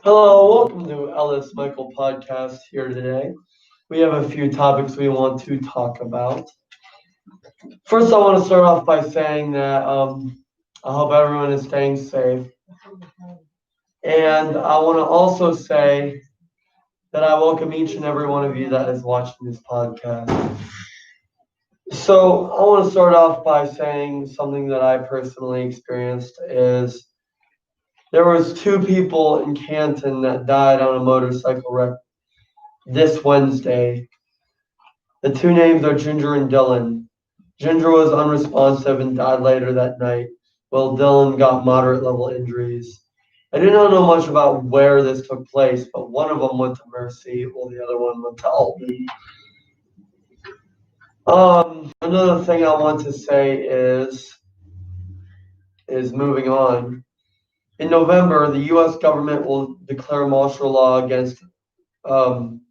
Hello, welcome to Ellis Michael podcast here today. We have a few topics we want to talk about. First, I want to start off by saying that I hope everyone is staying safe. And I want to also say that I welcome each and every one of you that is watching this podcast. So, I want to start off by saying something that I personally experienced is there was two people in Canton that died on a motorcycle wreck this Wednesday. The two names are Ginger and Dylan. Ginger was unresponsive and died later that night, while Dylan got moderate level injuries. I do not know much about where this took place, but one of them went to Mercy, while the other one went to Alton. Another thing I want to say is moving on. In November, the U.S. government will declare martial law against um,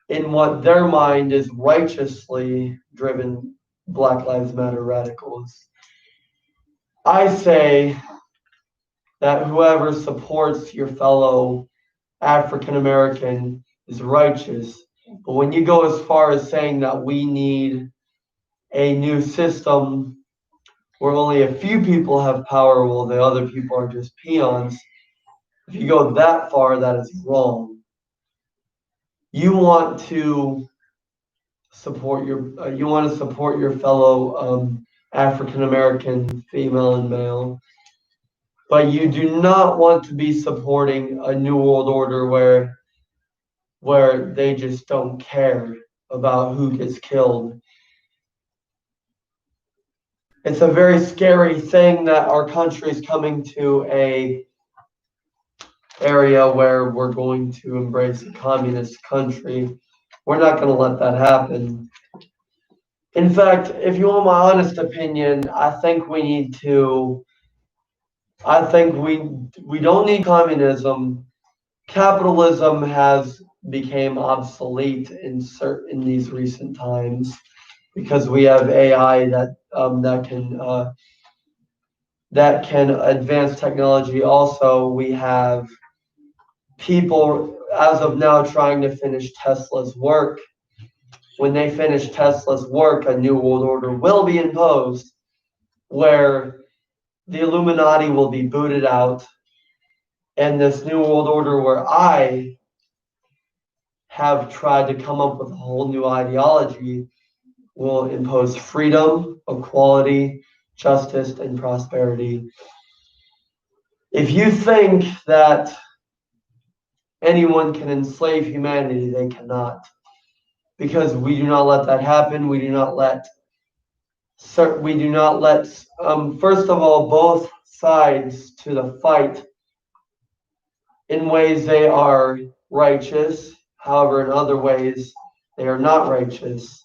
in what their mind is righteously driven Black Lives Matter radicals. I say that whoever supports your fellow African American is righteous. But when you go as far as saying that we need a new system where only a few people have power while the other people are just peons, if you go that far, that is wrong. You want to support your fellow African American female and male, but you do not want to be supporting a new world order where they just don't care about who gets killed. It's a very scary thing that our country is coming to a area where we're going to embrace a communist country. We're not going to let that happen. In fact, if you want my honest opinion, I think we don't need communism. Capitalism has became obsolete in these recent times because we have AI that can advance technology. Also, we have people as of now trying to finish Tesla's work. When they finish Tesla's work, a new world order will be imposed where the Illuminati will be booted out, and this new world order where I have tried to come up with a whole new ideology will impose freedom, equality, justice, and prosperity. If you think that anyone can enslave humanity, they cannot. Because we do not let that happen. We do not let, first of all, both sides to the fight in ways they are righteous. However, in other ways, they are not righteous.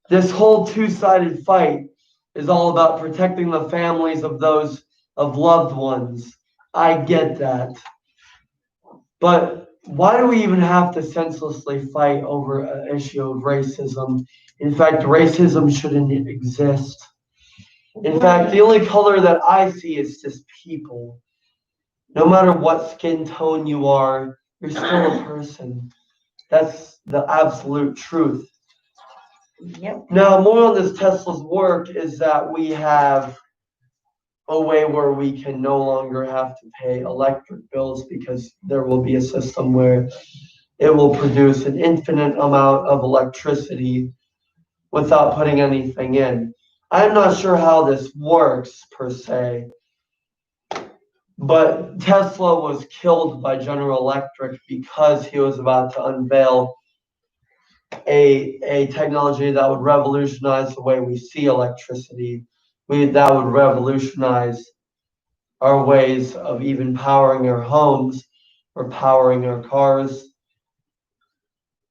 This whole two-sided fight is all about protecting the families of those of loved ones. I get that. But why do we even have to senselessly fight over an issue of racism? In fact, racism shouldn't exist. In fact, the only color that I see is just people. No matter what skin tone you are, you're still a person. That's the absolute truth. Yep. Now, more on this Tesla's work is that we have a way where we can no longer have to pay electric bills because there will be a system where it will produce an infinite amount of electricity without putting anything in. I'm not sure how this works per se, but Tesla was killed by General Electric because he was about to unveil a technology that would revolutionize the way we see electricity. That would revolutionize our ways of even powering our homes or powering our cars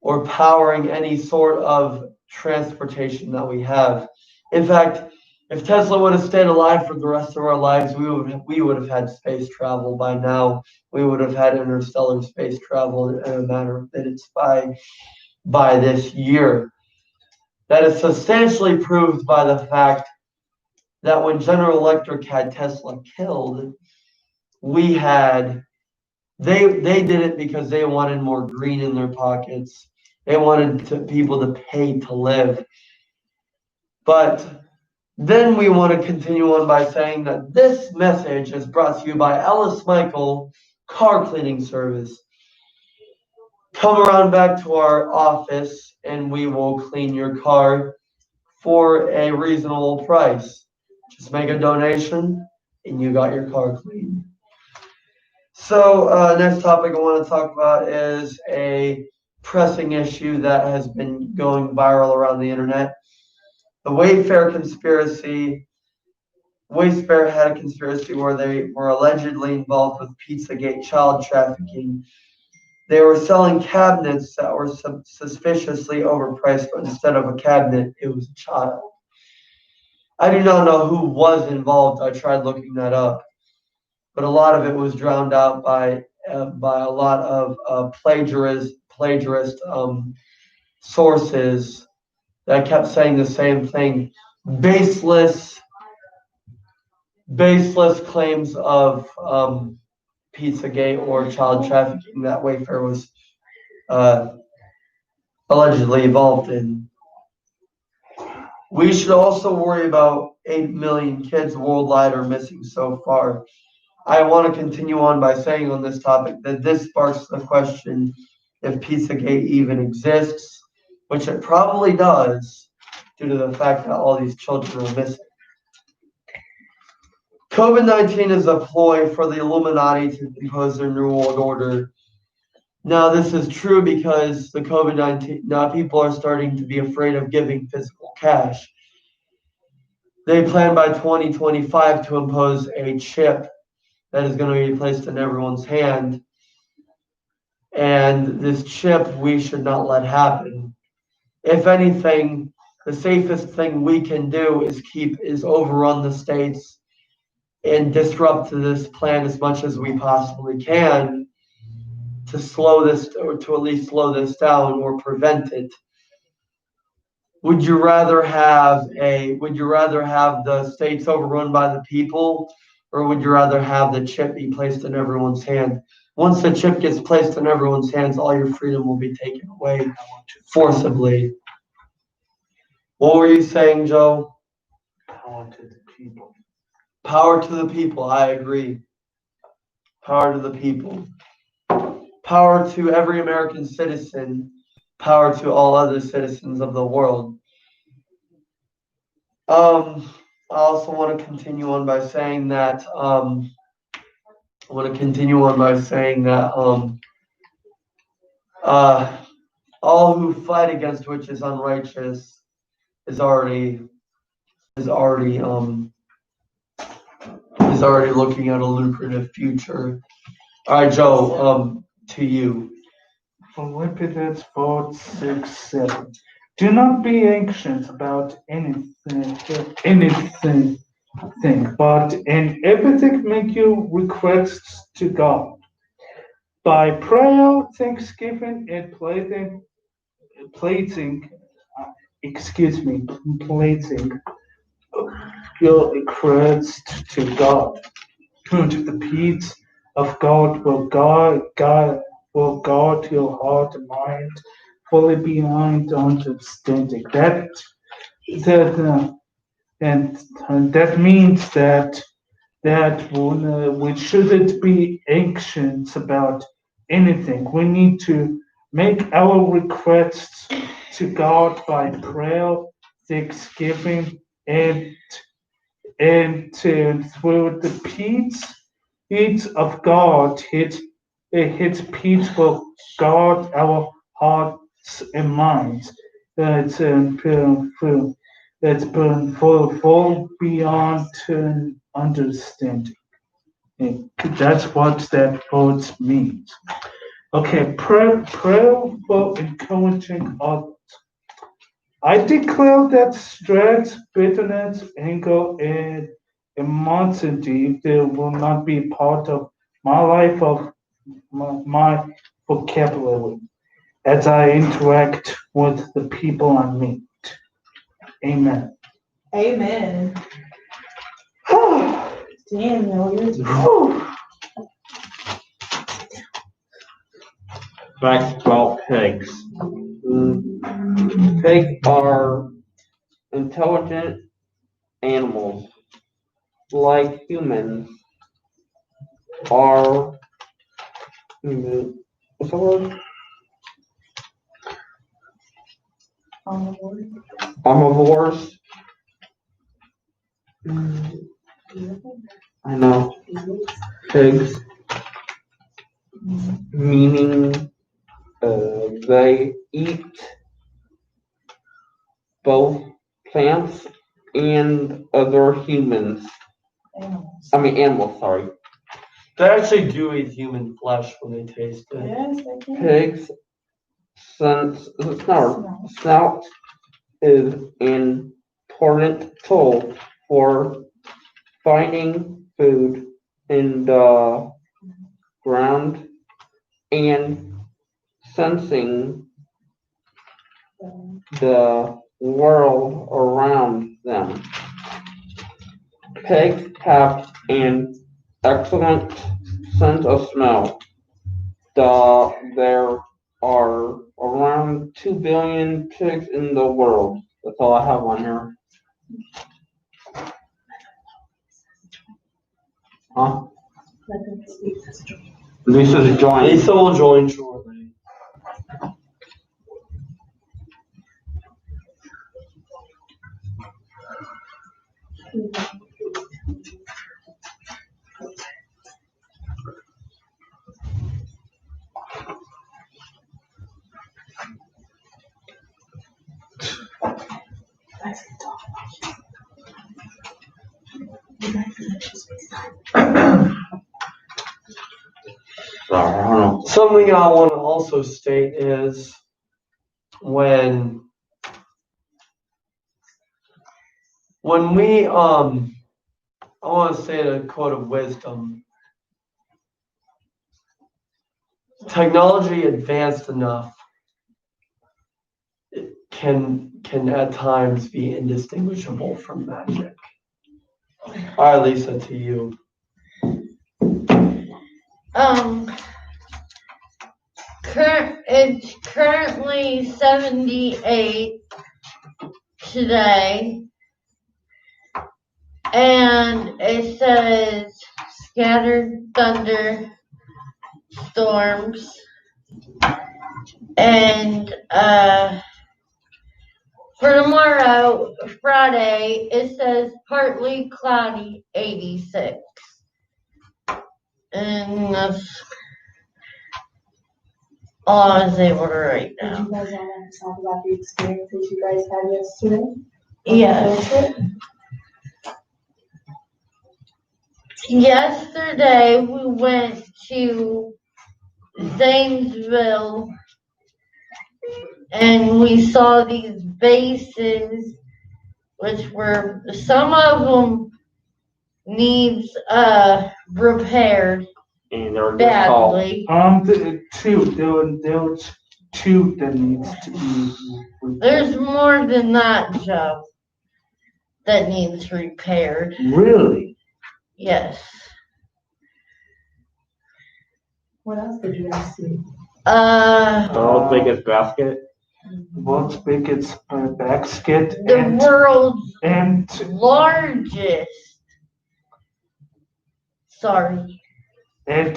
or powering any sort of transportation that we have. In fact, if Tesla would have stayed alive for the rest of our lives, we would have had space travel by now. We would have had interstellar space travel in a matter of minutes by this year. That is substantially proved by the fact that when General Electric had Tesla killed, we had They did it because they wanted more green in their pockets. They wanted people to pay to live. But then we want to continue on by saying that this message is brought to you by Ellis Michael Car Cleaning Service. Come around back to our office and we will clean your car for a reasonable price. Just make a donation and you got your car cleaned. So, next topic I want to talk about is a pressing issue that has been going viral around the internet. The Wayfair conspiracy. Wayfair had a conspiracy where they were allegedly involved with Pizzagate child trafficking. They were selling cabinets that were suspiciously overpriced, but instead of a cabinet, it was a child. I do not know who was involved. I tried looking that up, but a lot of it was drowned out by a lot of plagiarist sources that kept saying the same thing. Baseless, baseless claims of Pizzagate or child trafficking that Wayfair was uh, allegedly involved in. We should also worry about 8 million kids worldwide are missing so far. I want to continue on by saying on this topic that this sparks the question if Pizzagate even exists, which it probably does due to the fact that all these children are missing. COVID-19 is a ploy for the Illuminati to impose their New World Order. Now, this is true because the COVID-19, now people are starting to be afraid of giving physical cash. They plan by 2025 to impose a chip that is going to be placed in everyone's hand. And this chip, we should not let happen. If anything, the safest thing we can do is overrun the states and disrupt this plan as much as we possibly can to slow this, or to at least slow this down or prevent it. Would you rather have the states overrun by the people, or would you rather have the chip be placed in everyone's hand? Once the chip gets placed in everyone's hands, all your freedom will be taken away forcibly. What were you saying, Joe? Power to the people. Power to the people, I agree. Power to the people. Power to every American citizen. Power to all other citizens of the world. I also want to continue on by saying that all who fight against which is unrighteous is already is already um is already looking at a lucrative future. All right, Joe, to you. Philippians 4:6-7. Do not be anxious about anything, but in everything make your requests to God. By prayer, thanksgiving, and placing, placing your requests to God. To the peace of God will guard your heart and mind fully beyond understanding. That and that means that we shouldn't be anxious about anything. We need to make our requests to God by prayer, thanksgiving, and through the peace of God, His peace will guard our hearts and minds. That's that's been full beyond understanding. And that's what that word means. Okay, prayer for encouraging others. I declare that stress, bitterness, anger, and animosity they will not be part of my life, of my vocabulary as I interact with the people I meet. Amen. Amen. Daniel, you're Facts about pigs. Pigs are intelligent animals, like humans are. What's the word? Omnivores. I know. Pigs, meaning they eat both plants and other humans. I mean animals, sorry. They actually do eat human flesh when they taste it. Yes, they can. Pigs, since snout is an important tool for finding food in the ground and sensing the world around them. Pigs have an excellent sense of smell. There are around 2 billion pigs in the world. That's all I have on here. Huh? Lisa's joining. Lisa will join shortly. Sorry, I don't know. Something I want to also state is when we I want to say a quote of wisdom. Technology advanced enough, it can at times be indistinguishable from magic. All right, Lisa, to you. It's currently 78 today, and it says scattered thunder storms, and for tomorrow, Friday, it says partly cloudy, 86. And that's all I was able to write Did you down. guys all want to talk about the experiences you guys had yesterday? Yes. Yesterday, we went to Zanesville and we saw these bases, which were, some of them needs repaired And they're just called. badly. There was two that needs to be. There's more than that, Joe, that needs repaired. Really? Yes. What else did you guys see? The world's biggest basket. World's biggest basket The world's and largest. Sorry. and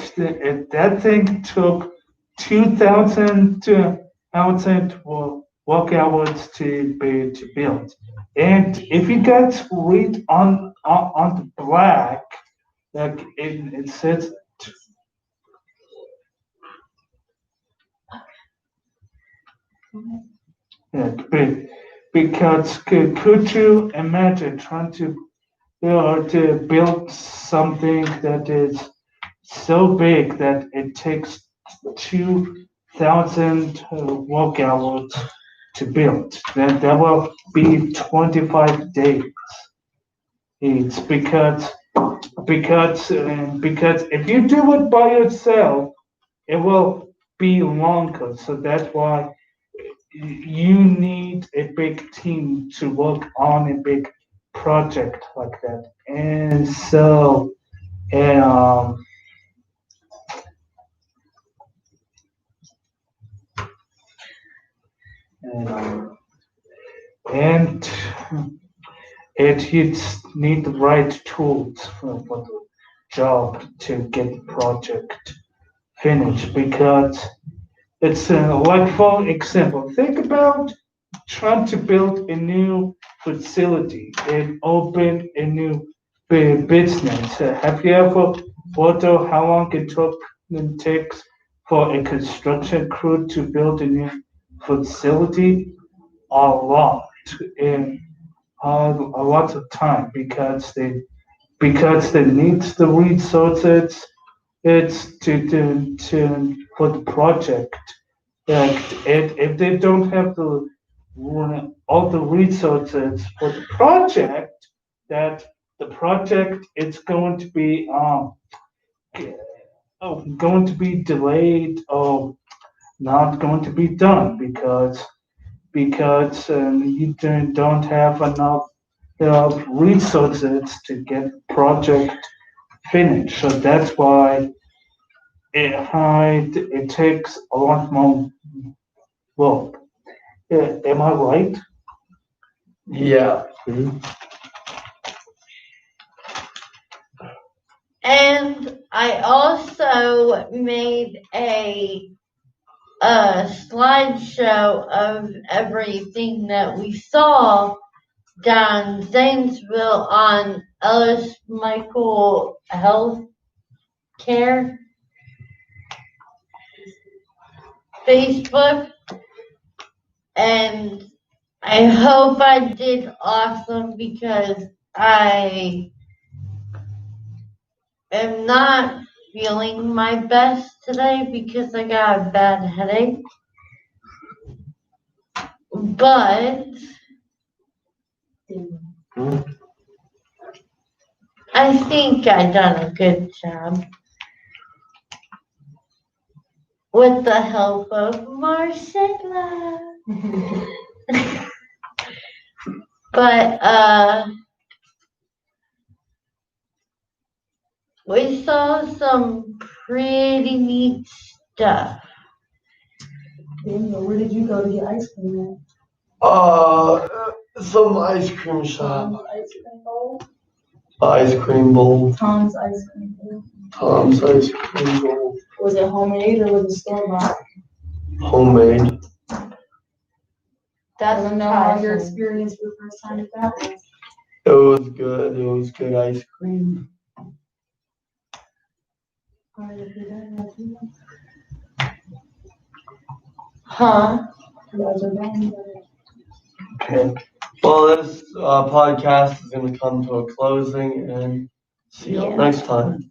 that thing took 2,000 work hours to build. And if you guys read on the black, like it says. Yeah, because could you imagine trying to build something that is so big that it takes 2,000 work hours to build? That will be 25 days. It's because if you do it by yourself, it will be longer. So that's why you need a big team to work on a big project like that. And so, you need the right tools for the job to get the project finished because it's like, for example, think about trying to build a new facility and open a new business. Have you ever wondered how long it takes for a construction crew to build a new facility? A lot, in a lot of time because they need the resources it's to for the project. Like if they don't have all the resources for the project, that the project is going to be delayed or not going to be done because you don't have enough resources to get the project finished. So that's why it takes a lot more work. Am I right? Yeah. And I also made a slideshow of everything that we saw down Zanesville on Ellis Michael Health Care Facebook, and I hope I did awesome because I am not feeling my best today because I got a bad headache. But I think I done a good job with the help of Marcella. But we saw some pretty neat stuff. Daniel, where did you go to get ice cream Some ice cream at? shop. Ice cream bowl? Ice cream bowl. Tom's ice cream bowl. Tom's ice cream bowl. Was it homemade or was it store bought? Homemade. I That's don't know how your awesome. experience your first time at that was. It was good. It was good ice cream. Huh? You guys are done. Okay. Well, this podcast is going to come to a closing, and see you all Yeah. next time.